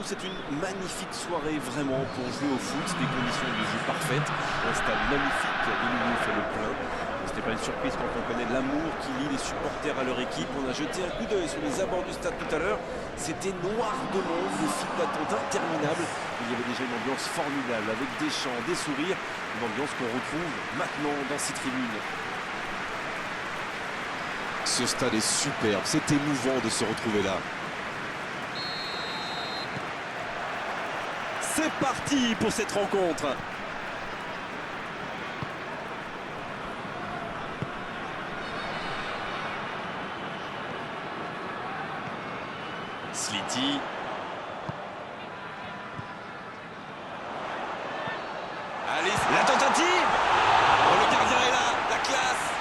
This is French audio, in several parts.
trouve que c'est une magnifique soirée vraiment pour jouer au foot, des conditions de jeu parfaites, un stade magnifique qui a de nouveau fait le plein. Ce n'est pas une surprise quand on connaît l'amour qui lie les supporters à leur équipe. On a jeté un coup d'œil sur les abords du stade tout à l'heure. C'était noir de monde, des files d'attente interminables. Il y avait déjà une ambiance formidable avec des chants, des sourires, une ambiance qu'on retrouve maintenant dans ces tribunes. Ce stade est superbe, c'est émouvant de se retrouver là. C'est parti pour cette rencontre. Sliti. Allez, la tentative. Oh, le gardien est là, la classe.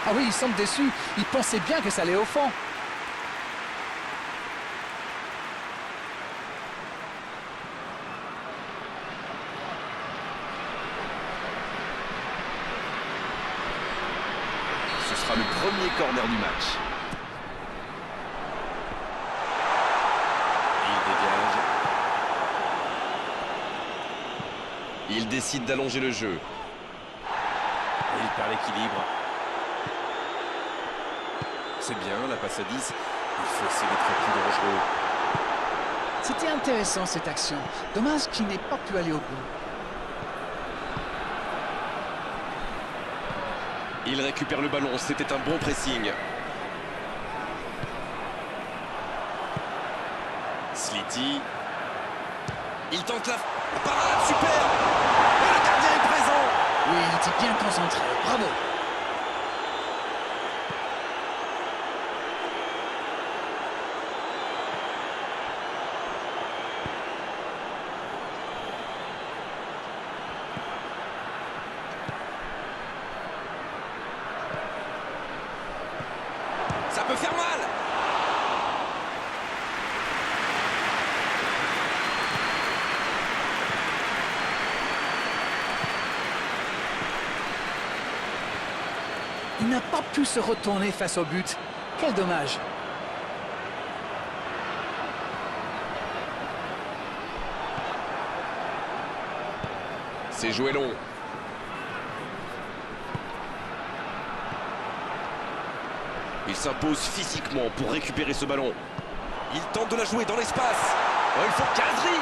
Ah oui, il semble déçu. Il pensait bien que ça allait au fond. Ce sera le premier corner du match. Il décide d'allonger le jeu. Et il perd l'équilibre. C'est bien, la passe à 10. Il faut essayer d'être plus dangereux. C'était intéressant cette action. Dommage qu'il n'ait pas pu aller au bout. Il récupère le ballon, c'était un bon pressing. Sliti. Il tente la parade, super. Et le gardien est présent. Oui, il était bien concentré. Bravo. Ça peut faire mal. Il n'a pas pu se retourner face au but. Quel dommage. C'est joué long. Il s'impose physiquement pour récupérer ce ballon. Il tente de la jouer dans l'espace. Oh, il faut Kazri.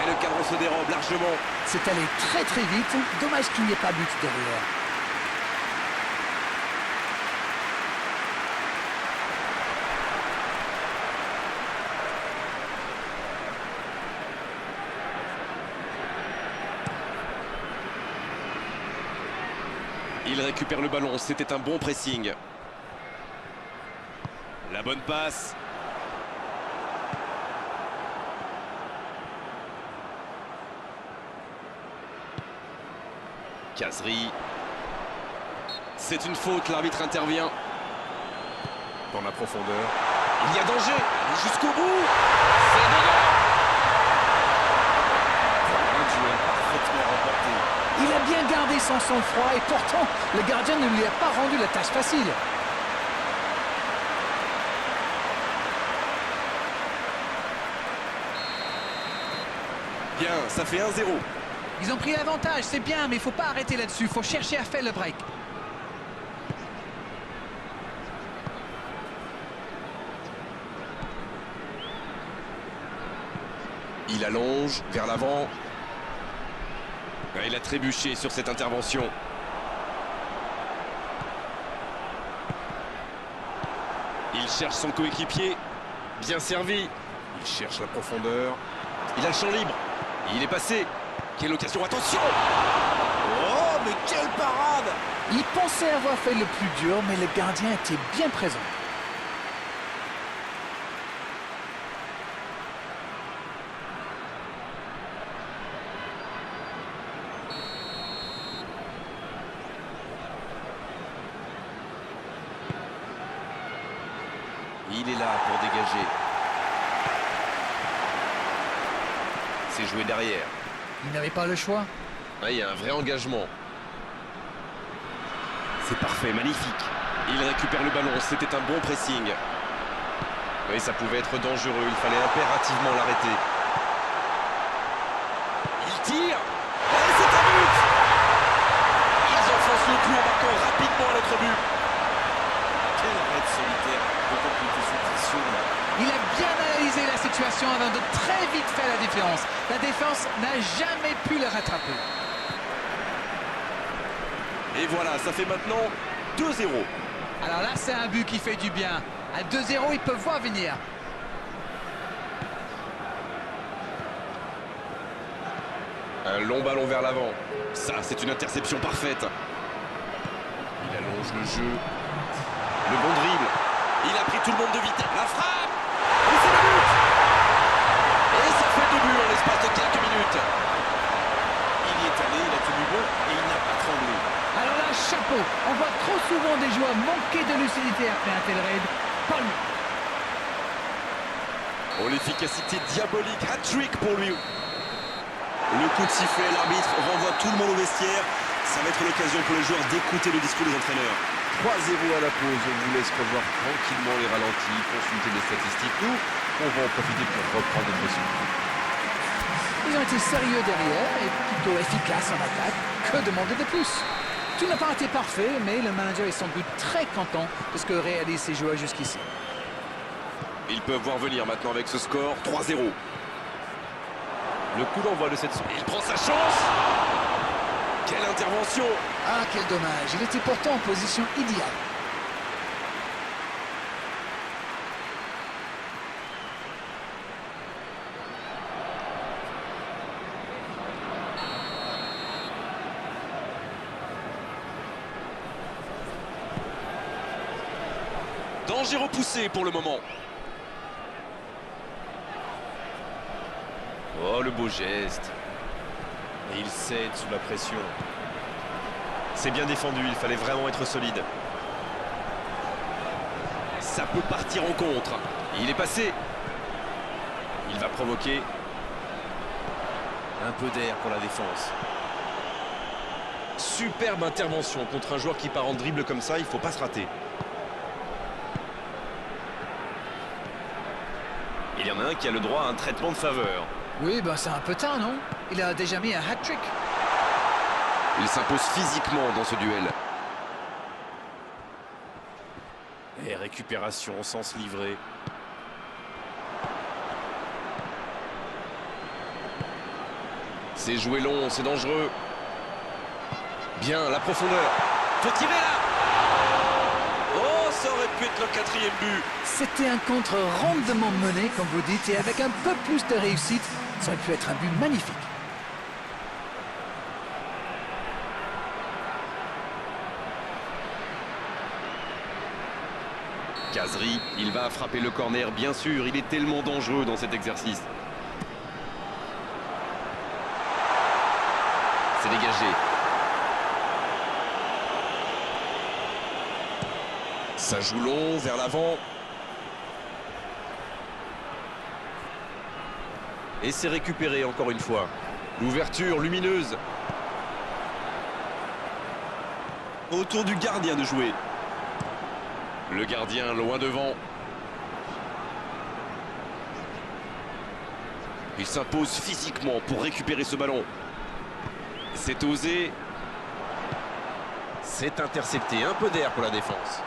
Et le cadre se dérobe largement. C'est allé très très vite. Dommage qu'il n'y ait pas but derrière. Il récupère le ballon, c'était un bon pressing. La bonne passe. Kazri. C'est une faute, l'arbitre intervient. Dans la profondeur. Il y a danger, jusqu'au bout. C'est dedans. Un duel parfaitement remporté. Il a bien gardé son sang-froid et pourtant, le gardien ne lui a pas rendu la tâche facile. Bien, ça fait 1-0. Ils ont pris l'avantage, c'est bien, mais il ne faut pas arrêter là-dessus. Il faut chercher à faire le break. Il allonge vers l'avant. Il a trébuché sur cette intervention. Il cherche son coéquipier. Bien servi. Il cherche la profondeur. Il a le champ libre. Il est passé. Quelle occasion, attention! Oh, mais quelle parade! Il pensait avoir fait le plus dur, mais le gardien était bien présent. Il est là pour dégager. C'est joué derrière. Il n'avait pas le choix. Il y a un vrai engagement. C'est parfait, magnifique. Il récupère le ballon, c'était un bon pressing. Oui, ça pouvait être dangereux, il fallait impérativement l'arrêter. Il tire. Et c'est un but. Ils enfoncent le clou en marquant rapidement à notre but. Quel raid solitaire, d'autant qu'il était sous pression. Il a bien analysé la situation avant de très vite faire la différence. La défense n'a jamais pu le rattraper. Et voilà, ça fait maintenant 2-0. Alors là, c'est un but qui fait du bien. À 2-0, ils peuvent voir venir. Un long ballon vers l'avant. Ça, c'est une interception parfaite. Il allonge le jeu. Le bon dribble. Il a pris tout le monde de vitesse. La frappe. Et c'est le but. Et ça fait 2 buts en l'espace de quelques minutes. Il y est allé, il a tenu bon et il n'a pas tremblé. Alors là, chapeau. On voit trop souvent des joueurs manquer de lucidité après un tel raid. Pas lui. Oh, l'efficacité diabolique. Hat-trick pour lui. Le coup de sifflet, l'arbitre renvoie tout le monde au vestiaire. Ça va être l'occasion pour les joueurs d'écouter le discours des entraîneurs. 3-0 à la pause. On vous laisse revoir tranquillement les ralentis, consulter les statistiques. Nous, on va en profiter pour reprendre notre souffle. Ils ont été sérieux derrière et plutôt efficaces en attaque. Que demander de plus? Tout n'a pas été parfait, mais le manager est sans doute très content de ce que réalisent ses joueurs jusqu'ici. Ils peuvent voir venir maintenant avec ce score 3-0. Le coup d'envoi de cette soirée. Il prend sa chance. Quelle intervention. Ah, quel dommage. Il était pourtant en position idéale. Danger repoussé pour le moment. Oh, le beau geste. Et il cède sous la pression. C'est bien défendu, il fallait vraiment être solide. Ça peut partir en contre. Il est passé. Il va provoquer un peu d'air pour la défense. Superbe intervention contre un joueur qui part en dribble comme ça, il ne faut pas se rater. Il y en a un qui a le droit à un traitement de faveur. Oui, ben c'est un peu tard, non? Il a déjà mis un hat-trick. Il s'impose physiquement dans ce duel. Et récupération, sens livré. C'est joué long, c'est dangereux. Bien, la profondeur. Faut tirer là. Oh, ça aurait pu être le 4e but. C'était un contre rondement mené, comme vous dites, et avec un peu plus de réussite, ça aurait pu être un but magnifique. Khazri, il va frapper le corner, bien sûr, il est tellement dangereux dans cet exercice. C'est dégagé. Ça joue long, vers l'avant. Et c'est récupéré encore une fois. L'ouverture lumineuse. Autour du gardien de jouer. Le gardien loin devant. Il s'impose physiquement pour récupérer ce ballon. C'est osé. C'est intercepté. Un peu d'air pour la défense.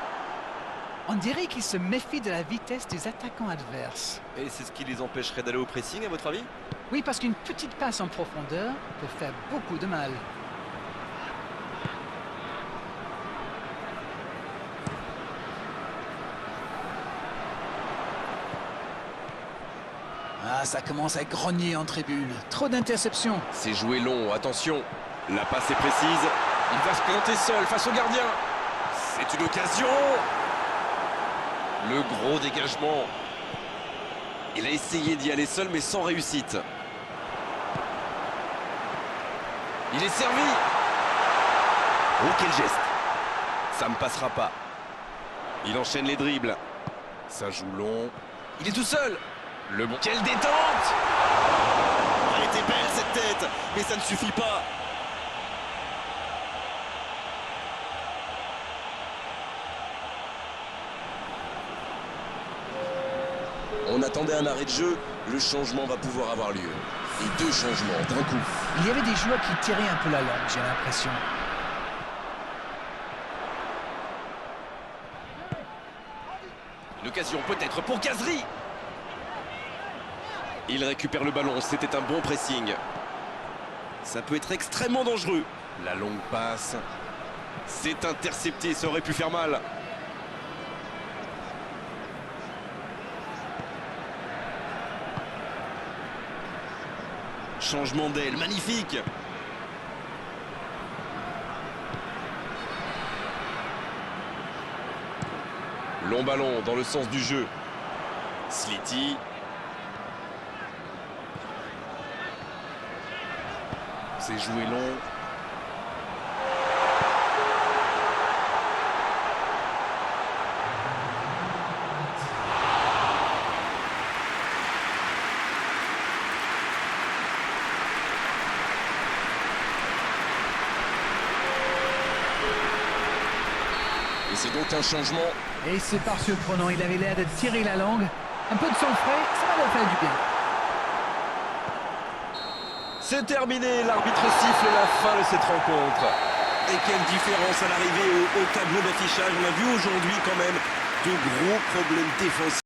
On dirait qu'il se méfie de la vitesse des attaquants adverses. Et c'est ce qui les empêcherait d'aller au pressing, à votre avis? Oui, parce qu'une petite passe en profondeur peut faire beaucoup de mal. Ah, ça commence à grogner en tribune. Trop d'interceptions. C'est joué long, attention. La passe est précise. Il va se planter seul face au gardien. C'est une occasion. Le gros dégagement. Il a essayé d'y aller seul, mais sans réussite. Il est servi. Oh, quel geste. Ça ne passera pas. Il enchaîne les dribbles. Ça joue long. Il est tout seul. Le bon. Quelle détente. Elle était belle cette tête, mais ça ne suffit pas. On attendait un arrêt de jeu, le changement va pouvoir avoir lieu. Et 2 changements d'un coup. Il y avait des joueurs qui tiraient un peu la langue, j'ai l'impression. L'occasion peut-être pour Gazri. Il récupère le ballon, c'était un bon pressing. Ça peut être extrêmement dangereux. La longue passe. C'est intercepté, ça aurait pu faire mal. Changement d'aile, magnifique. Long ballon dans le sens du jeu. Sliti. C'est joué long. Et c'est donc un changement. Et c'est pas surprenant, il avait l'air de tirer la langue. Un peu de sang frais, ça va leur faire du bien. C'est terminé, l'arbitre siffle la fin de cette rencontre. Et quelle différence à l'arrivée au tableau d'affichage. On a vu aujourd'hui quand même de gros problèmes défensifs.